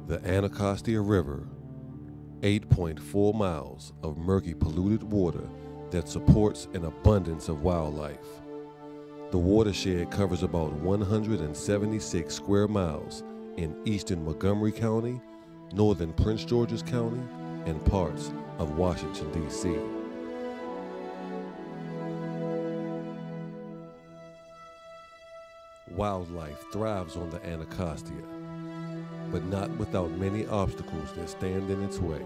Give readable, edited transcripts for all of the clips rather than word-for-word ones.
The Anacostia River, 8.4 miles of murky polluted water that supports an abundance of wildlife. The watershed covers about 176 square miles in eastern Montgomery County, northern Prince George's County, and parts of Washington, D.C. Wildlife thrives on the Anacostia, but not without many obstacles that stand in its way.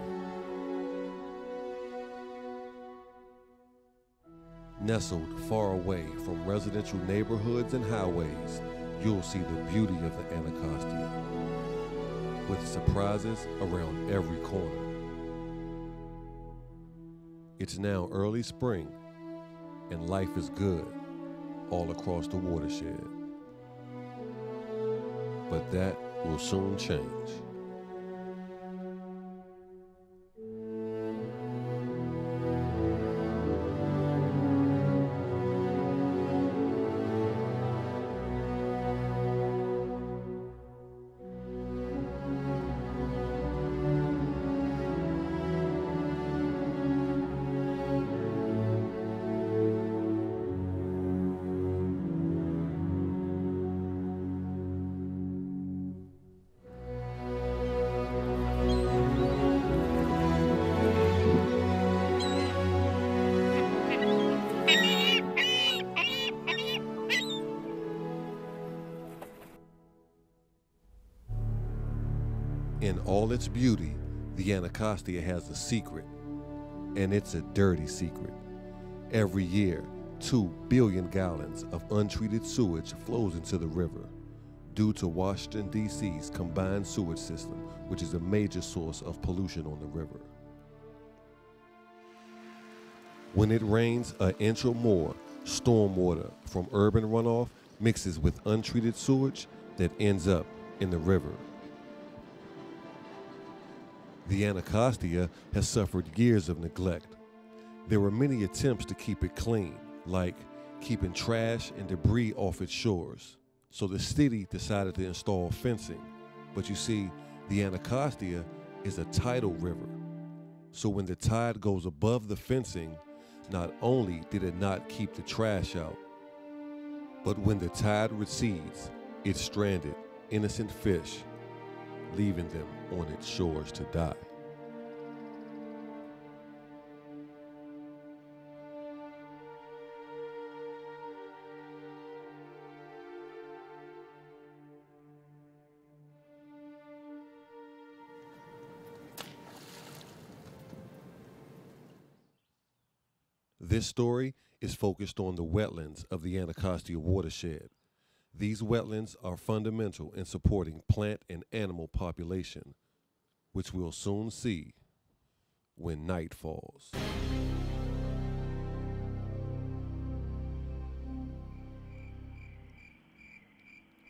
Nestled far away from residential neighborhoods and highways, you'll see the beauty of the Anacostia, with surprises around every corner. It's now early spring, and life is good all across the watershed. But that will soon change. In all its beauty, the Anacostia has a secret, and it's a dirty secret. Every year, 2 billion gallons of untreated sewage flows into the river due to Washington, D.C.'s combined sewage system, which is a major source of pollution on the river. When it rains an inch or more, stormwater from urban runoff mixes with untreated sewage that ends up in the river. The Anacostia has suffered years of neglect. There were many attempts to keep it clean, like keeping trash and debris off its shores. So the city decided to install fencing. But you see, the Anacostia is a tidal river. So when the tide goes above the fencing, not only did it not keep the trash out, but when the tide recedes, it stranded innocent fish, leaving them on its shores to die. This story is focused on the wetlands of the Anacostia watershed. These wetlands are fundamental in supporting plant and animal population, which we'll soon see when night falls.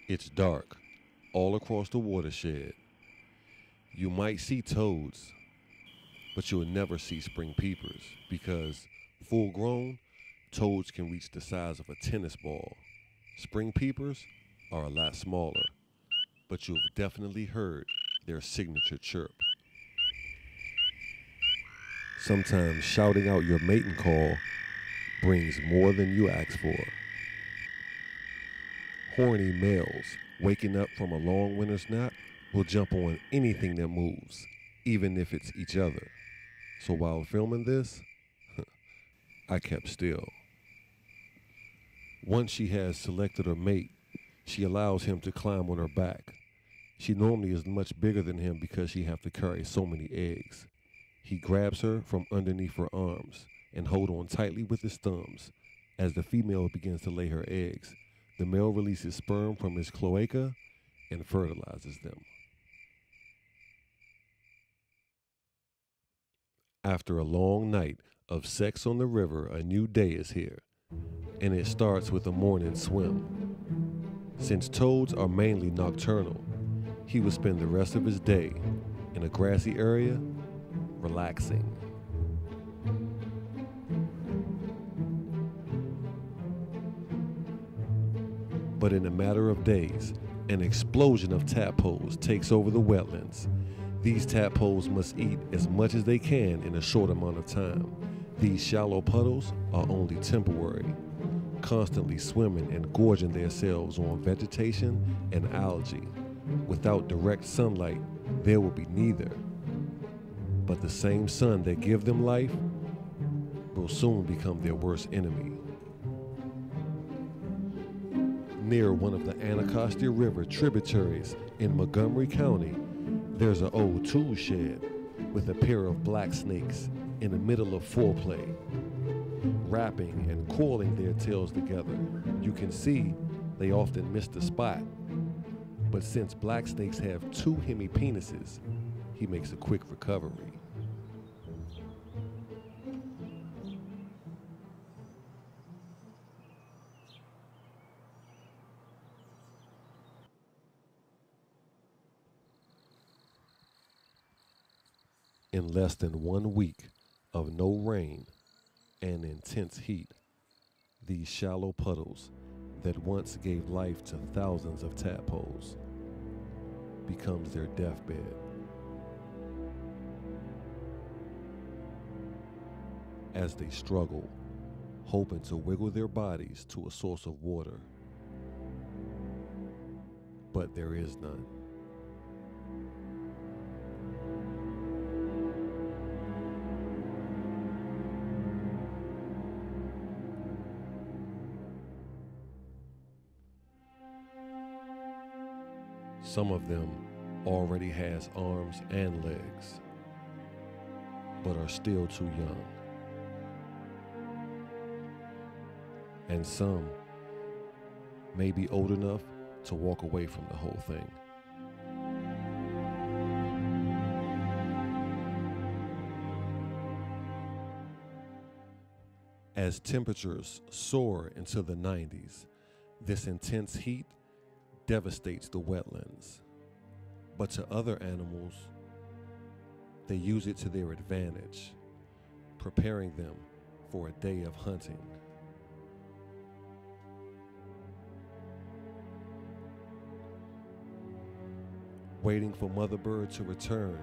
It's dark all across the watershed. You might see toads, but you'll never see spring peepers because full-grown, toads can reach the size of a tennis ball. Spring peepers are a lot smaller, but you've definitely heard their signature chirp. Sometimes shouting out your mating call brings more than you ask for. Horny males waking up from a long winter's nap will jump on anything that moves, even if it's each other. So while filming this, I kept still. Once she has selected her mate, she allows him to climb on her back. She normally is much bigger than him because she has to carry so many eggs. He grabs her from underneath her arms and holds on tightly with his thumbs. As the female begins to lay her eggs, the male releases sperm from his cloaca and fertilizes them. After a long night of sex on the river, a new day is here, and it starts with a morning swim. Since toads are mainly nocturnal, he will spend the rest of his day in a grassy area, relaxing. But in a matter of days, an explosion of tadpoles takes over the wetlands, These tadpoles must eat as much as they can in a short amount of time. These shallow puddles are only temporary, constantly swimming and gorging themselves on vegetation and algae. Without direct sunlight, there will be neither. But the same sun that gives them life will soon become their worst enemy. Near one of the Anacostia River tributaries in Montgomery County, there's an old tool shed with a pair of black snakes in the middle of foreplay, wrapping and coiling their tails together. You can see they often miss the spot, but since black snakes have two hemipenises, he makes a quick recovery. In less than 1 week of no rain and intense heat, these shallow puddles that once gave life to thousands of tadpoles becomes their deathbed. As they struggle, hoping to wiggle their bodies to a source of water, but there is none. Some of them already has arms and legs, but are still too young. And some may be old enough to walk away from the whole thing. As temperatures soar into the 90s, this intense heat devastates the wetlands. But to other animals, they use it to their advantage, preparing them for a day of hunting. Waiting for mother bird to return,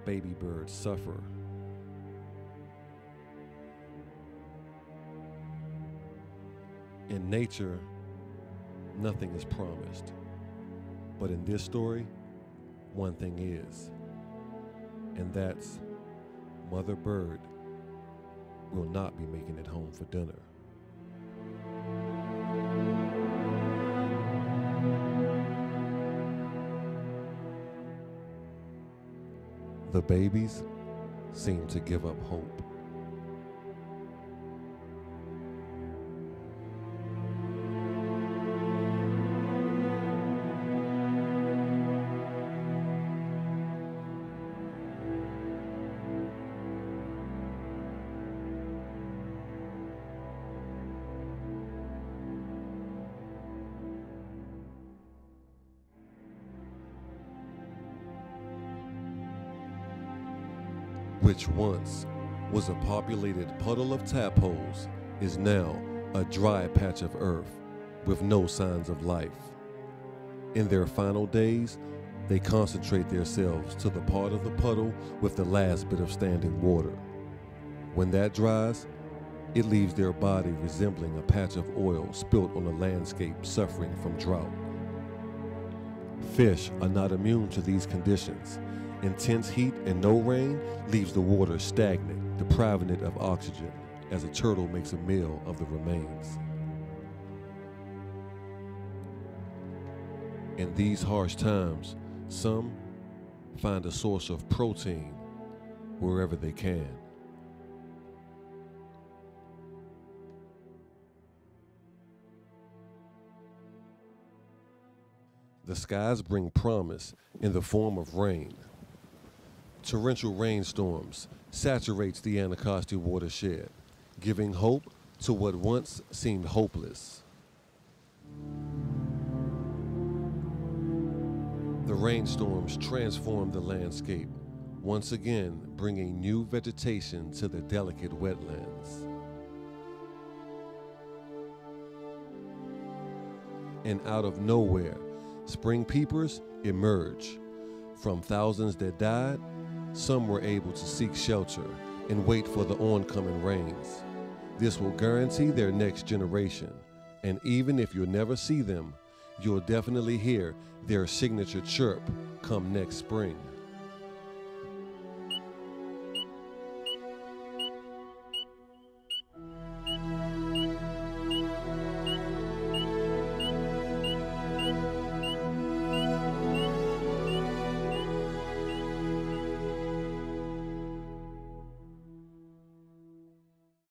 baby birds suffer. In nature, nothing is promised. But in this story, one thing is, and that's mother bird will not be making it home for dinner. The babies seem to give up hope. Which once was a populated puddle of tadpoles is now a dry patch of earth with no signs of life. In their final days, they concentrate themselves to the part of the puddle with the last bit of standing water. When that dries, it leaves their body resembling a patch of oil spilt on a landscape suffering from drought. Fish are not immune to these conditions. Intense heat and no rain leaves the water stagnant, depriving it of oxygen as a turtle makes a meal of the remains. In these harsh times, some find a source of protein wherever they can. The skies bring promise in the form of rain. Torrential rainstorms saturates the Anacostia watershed, giving hope to what once seemed hopeless. The rainstorms transform the landscape, once again bringing new vegetation to the delicate wetlands. And out of nowhere, spring peepers emerge. From thousands that died, some were able to seek shelter and wait for the oncoming rains. This will guarantee their next generation, and even if you'll never see them, you'll definitely hear their signature chirp come next spring.